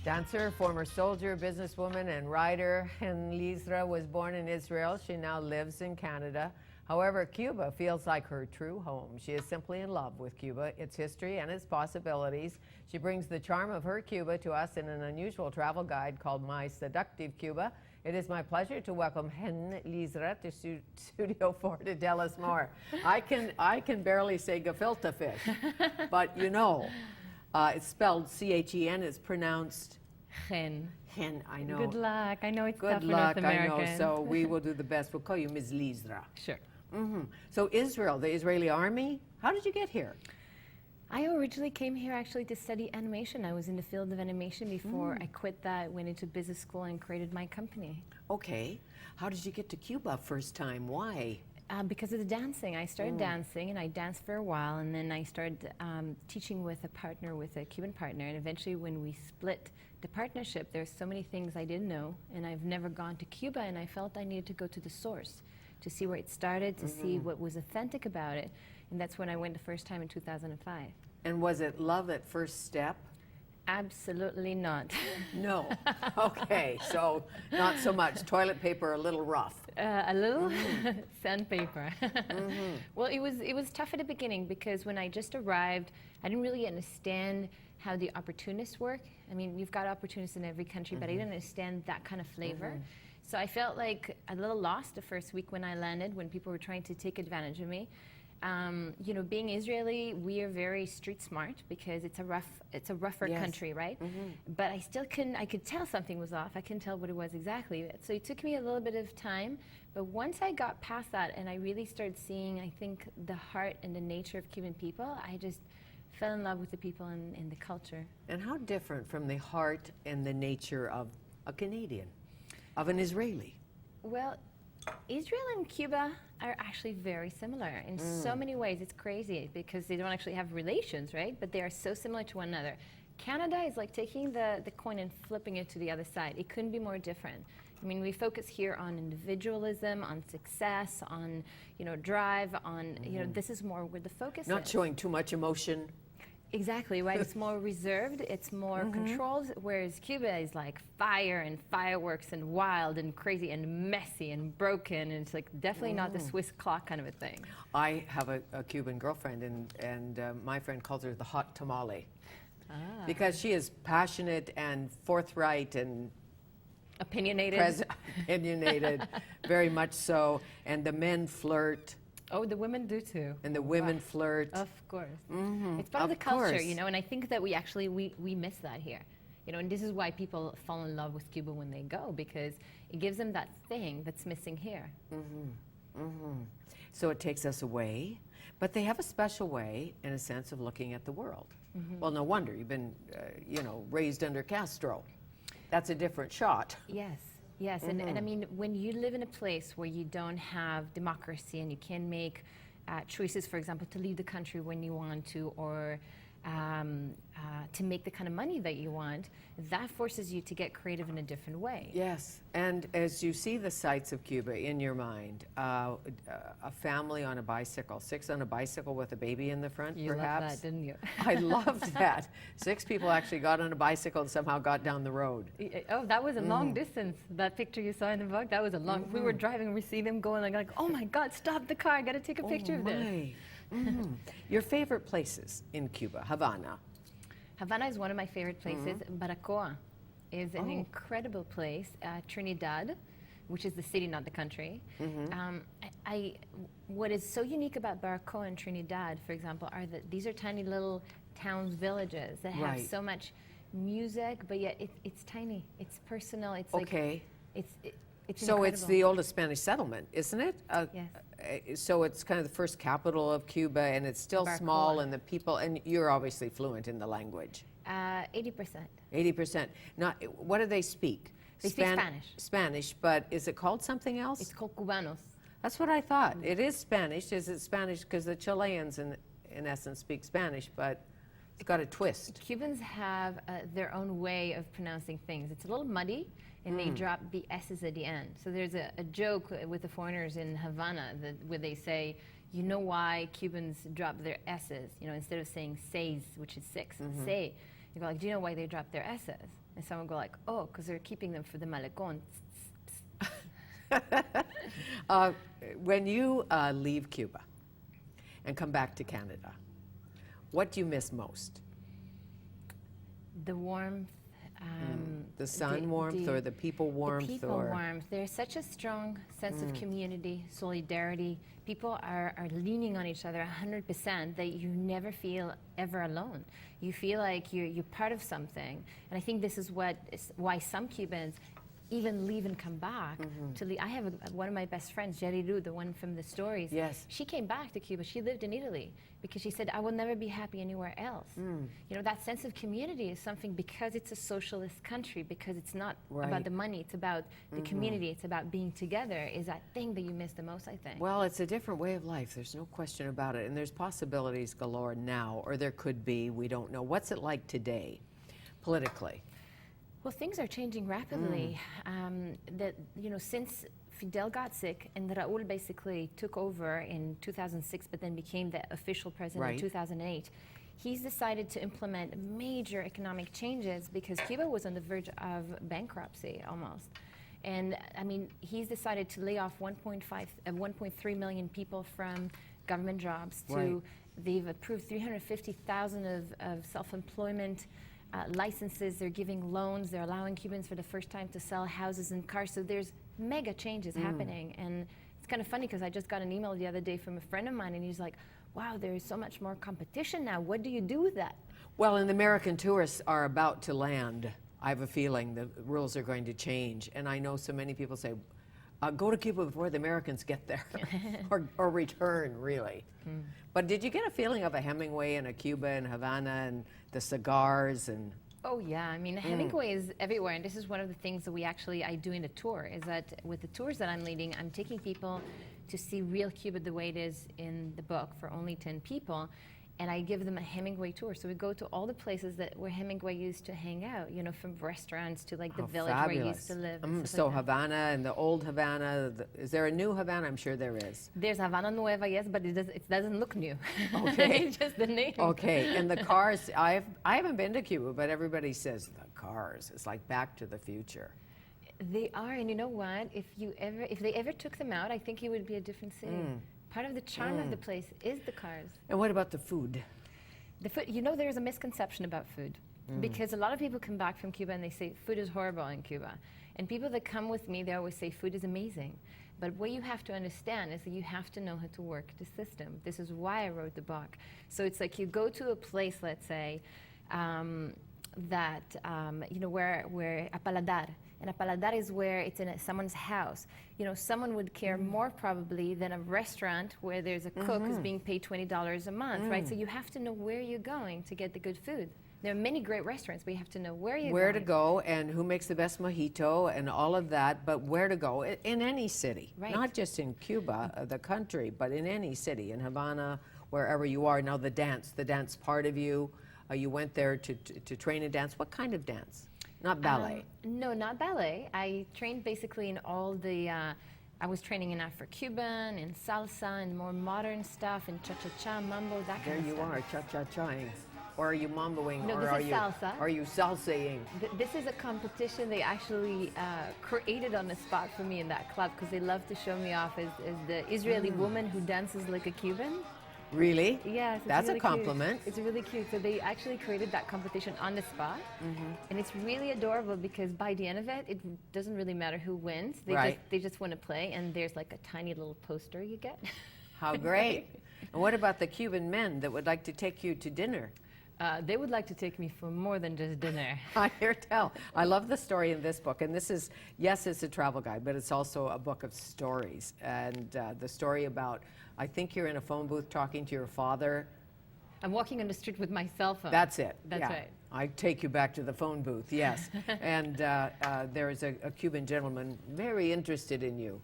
Dancer, former soldier, businesswoman, and writer, Chen Lizra was born in Israel. She now lives in Canada. However, Cuba feels like her true home. She is simply in love with Cuba, its history, and its possibilities. She brings the charm of her Cuba to us in an unusual travel guide called My Seductive Cuba. It is my pleasure to welcome Chen Lizra to Studio 4 to tell us more. I can barely say gefilte fish, but you know, it's spelled C-H-E-N. It's pronounced Chen. Chen, I know. Good luck. I know it's Good tough for luck, North I Americans. know. So we will do the best. We'll call you Ms. Lizra. Sure. So Israel, the Israeli army, how did you get here? I originally came here actually to study animation. I was in the field of animation before I quit that, went into business school and created my company. Okay. How did you get to Cuba first time? Why? Because of the dancing. I started dancing and I danced for a while, and then I started teaching with a Cuban partner, and eventually when we split the partnership, there's so many things I didn't know, and I've never gone to Cuba, and I felt I needed to go to the source to see where it started, to see what was authentic about it, and that's when I went the first time in 2005. And was it love at first step? Absolutely not. No. Okay, so not so much. Toilet paper a little rough. A little sandpaper. Well, it was tough at the beginning because when I just arrived, I didn't really understand how the opportunists work. I mean, you've got opportunists in every country, but I didn't understand that kind of flavor. So I felt like a little lost the first week when I landed, when people were trying to take advantage of me. You know, being Israeli, we are very street smart because it's a rougher country, right? But I could tell something was off. I couldn't tell what it was exactly. So it took me a little bit of time, but once I got past that and I really started seeing, I think, the heart and the nature of Cuban people, I just fell in love with the people and the culture. And how different from the heart and the nature of a Canadian, of an Israeli? Well, Israel and Cuba are actually very similar in so many ways. It's crazy because they don't actually have relations, right? But they are so similar to one another. Canada is like taking the coin and flipping it to the other side. It couldn't be more different. I mean, we focus here on individualism, on success, on, you know, drive, on, you know, this is more where the focus is. Not showing too much emotion. Exactly, right? It's more reserved, it's more controlled, whereas Cuba is like fire and fireworks and wild and crazy and messy and broken, and it's like definitely not the Swiss clock kind of a thing. I have a Cuban girlfriend, and my friend calls her the hot tamale. Because she is passionate and forthright and opinionated. Opinionated, very much so, and the men flirt. Oh, the women do too. And the women flirt. Of course. It's part of the culture, you know, and I think that we actually, we miss that here. You know, and this is why people fall in love with Cuba when they go, because it gives them that thing that's missing here. So it takes us away, but they have a special way, in a sense, of looking at the world. Well, no wonder. You've been, you know, raised under Castro. That's a different shot. Yes. Yes, and I mean, when you live in a place where you don't have democracy and you can make choices, for example, to leave the country when you want to, or to make the kind of money that you want, that forces you to get creative in a different way. Yes, and as you see the sights of Cuba in your mind, a family on a bicycle, 6 on a bicycle with a baby in the front, You perhaps. loved that, didn't you? I loved that. 6 people actually got on a bicycle and somehow got down the road. Oh, that was a long distance. That picture you saw in the book, that was a long. We were driving, we see them going like, oh my God, stop the car! I got to take a picture of this. Your favorite places in Cuba? Havana. Havana is one of my favorite places. Baracoa is an incredible place. Trinidad, which is the city, not the country. What is so unique about Baracoa and Trinidad, for example, are that these are tiny little towns, villages that have so much music, but yet it's tiny. It's personal. It's like it's So incredible. it's the oldest Spanish settlement, isn't it? Yes. So it's kind of the first capital of Cuba, and it's still small, and the people, and you're obviously fluent in the language. 80%. 80%. Now, what do they speak? They speak Spanish. Spanish, but is it called something else? It's called Cubanos. That's what I thought. It is Spanish. Is it Spanish? Because the Chileans, in essence, speak Spanish, but it's got a twist. Cubans have their own way of pronouncing things. It's a little muddy, and they drop the S's at the end. So there's a joke with the foreigners in Havana where they say, you know why Cubans drop their S's? You know, instead of saying seis, which is 6, say. You go like, do you know why they dropped their S's? And someone go like, oh, because they're keeping them for the malecón. When you leave Cuba and come back to Canada, what do you miss most? The warmth. The sun warmth or the people warmth? The people warmth. There's such a strong sense of community, solidarity. People are leaning on each other 100% that you never feel ever alone. You feel like you're part of something. And I think this is why some Cubans even leave and come back. I have one of my best friends, Jerry Ru, the one from the stories. Yes. She came back to Cuba. She lived in Italy because she said, I will never be happy anywhere else. You know, that sense of community is something, because it's a socialist country, because it's not about the money, it's about the community, it's about being together, is that thing that you miss the most, I think. Well, it's a different way of life. There's no question about it. And there's possibilities galore now, or there could be. We don't know. What's it like today, politically? Well, things are changing rapidly. Since Fidel got sick and Raúl basically took over in 2006, but then became the official president in 2008, he's decided to implement major economic changes because Cuba was on the verge of bankruptcy almost. And I mean, he's decided to lay off 1.3 million people from government jobs. They've approved 350,000 of self-employment licenses. They're giving loans. They're allowing Cubans for the first time to sell houses and cars. So there's mega changes happening. And it's kind of funny because I just got an email the other day from a friend of mine, and he's like, wow, there's so much more competition now. What do you do with that? Well, and the American tourists are about to land. I have a feeling the rules are going to change. And I know so many people say, go to Cuba before the Americans get there, or return, really. But did you get a feeling of a Hemingway and a Cuba and Havana and the cigars and? Oh yeah, I mean, Hemingway is everywhere, and this is one of the things that I do in a tour, is that with the tours that I'm leading, I'm taking people to see real Cuba the way it is in the book for only 10 people. And I give them a Hemingway tour. So we go to all the places where Hemingway used to hang out, you know, from restaurants to like the village where he used to live. So like Havana and the old Havana, is there a new Havana? I'm sure there is. There's Havana Nueva, yes, but it doesn't look new. Okay. It's just the name. Okay, and the cars, I haven't been to Cuba, but everybody says the cars, it's like Back to the Future. They are, and you know what? If they ever took them out, I think it would be a different city. Part of the charm of the place is the cars. And what about the food? The food, you know, there's a misconception about food. Because a lot of people come back from Cuba and they say, food is horrible in Cuba. And people that come with me, they always say, food is amazing. But what you have to understand is that you have to know how to work the system. This is why I wrote the book. So it's like you go to a place, let's say, where a paladar. And a paladar is where it's in someone's house. You know, someone would care more probably than a restaurant where there's a cook who's being paid $20 a month, right? So you have to know where you're going to get the good food. There are many great restaurants, but you have to know where you're going. Where to go and who makes the best mojito and all of that, but where to go in any city. Right. Not just in Cuba, the country, but in any city, in Havana, wherever you are. Now the dance part of you, you went there to train a dance. What kind of dance? Not ballet. No, not ballet. I trained basically in all the, I was training in Afro-Cuban, in salsa, and more modern stuff, and cha-cha-cha, mambo, that kind of stuff. There you are, cha-cha-chaing. Or are you mamboing? No, or this are is you, salsa. Are you salsaing? This is a competition they actually created on the spot for me in that club, because they love to show me off as the Israeli woman who dances like a Cuban. Really? Yes. That's really a compliment. Cute. It's really cute. So they actually created that competition on the spot. And it's really adorable because by the end of it, it doesn't really matter who wins. They just want to play, and there's like a tiny little poster you get. How great. And what about the Cuban men that would like to take you to dinner? They would like to take me for more than just dinner. I hear tell. I love the story in this book. And this is, yes, it's a travel guide, but it's also a book of stories. And the story about, I think you're in a phone booth talking to your father. I'm walking on the street with my cell phone. That's it. That's right. I take you back to the phone booth, yes. And there is a Cuban gentleman very interested in you.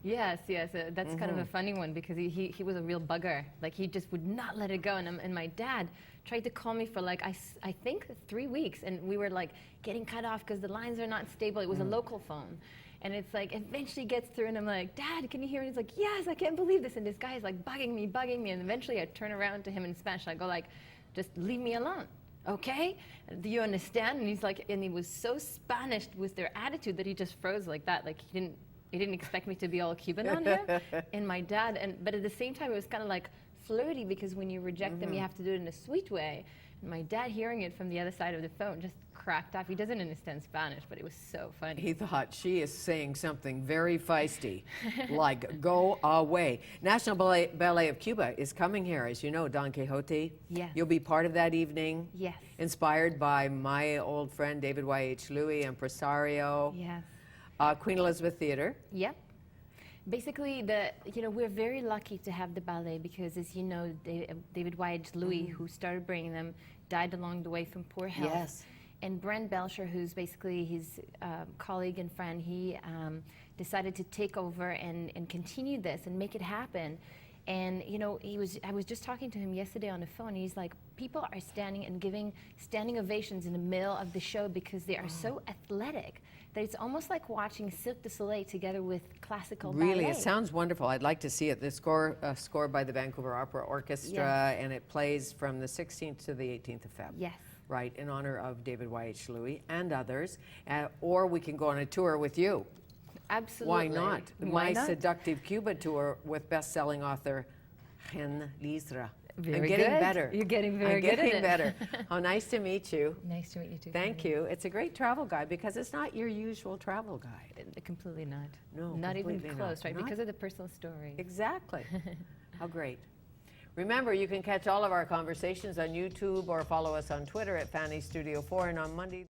Yes. That's kind of a funny one because he was a real bugger. Like, he just would not let it go. And my dad tried to call me for like, I think 3 weeks. And we were like getting cut off because the lines are not stable. It was a local phone. And it's like, eventually gets through and I'm like, Dad, can you hear me? He's like, yes, I can't believe this. And this guy is like bugging me. And eventually I turn around to him in Spanish. I go like, just leave me alone. okay, do you understand? And he's like, and he was so Spanish with their attitude that he just froze like that, like he didn't expect me to be all Cuban on him. And my dad, but at the same time, it was kind of like flirty, because when you reject them, you have to do it in a sweet way. And my dad, hearing it from the other side of the phone, just cracked up. He doesn't understand Spanish, but it was so funny. He thought, she is saying something very feisty, like, go away. National Ballet of Cuba is coming here, as you know, Don Quixote. Yes. You'll be part of that evening. Yes. Inspired by my old friend, David Y.H. Louis, impresario. Yes. Queen Elizabeth Theater. Yep. Basically, we're very lucky to have the ballet because, as you know, David Y.H. Louis, who started bringing them, died along the way from poor health. Yes. And Brent Belcher, who's basically his colleague and friend, he decided to take over and continue this and make it happen. And I was just talking to him yesterday on the phone. He's like, people are standing and giving standing ovations in the middle of the show because they are so athletic that it's almost like watching Cirque du Soleil together with classical ballet. Really, it sounds wonderful. I'd like to see it. The score by the Vancouver Opera Orchestra, and it plays from the 16th to the 18th of Feb. Yes. Right, in honor of David Y.H. Louis and others. Or we can go on a tour with you. Absolutely. Why not? Why not? Seductive Cuba tour with best-selling author Chen Lizra. Very I'm getting good. You're You're getting very good at getting it. better. How nice to meet you. Nice to meet you too. Thank you. It's a great travel guide because it's not your usual travel guide. Completely not. No, not even completely close, not. right? Not- Because of the personal story. Exactly. How great. Remember, you can catch all of our conversations on YouTube or follow us on Twitter at Fanny Studio 4, and on Monday.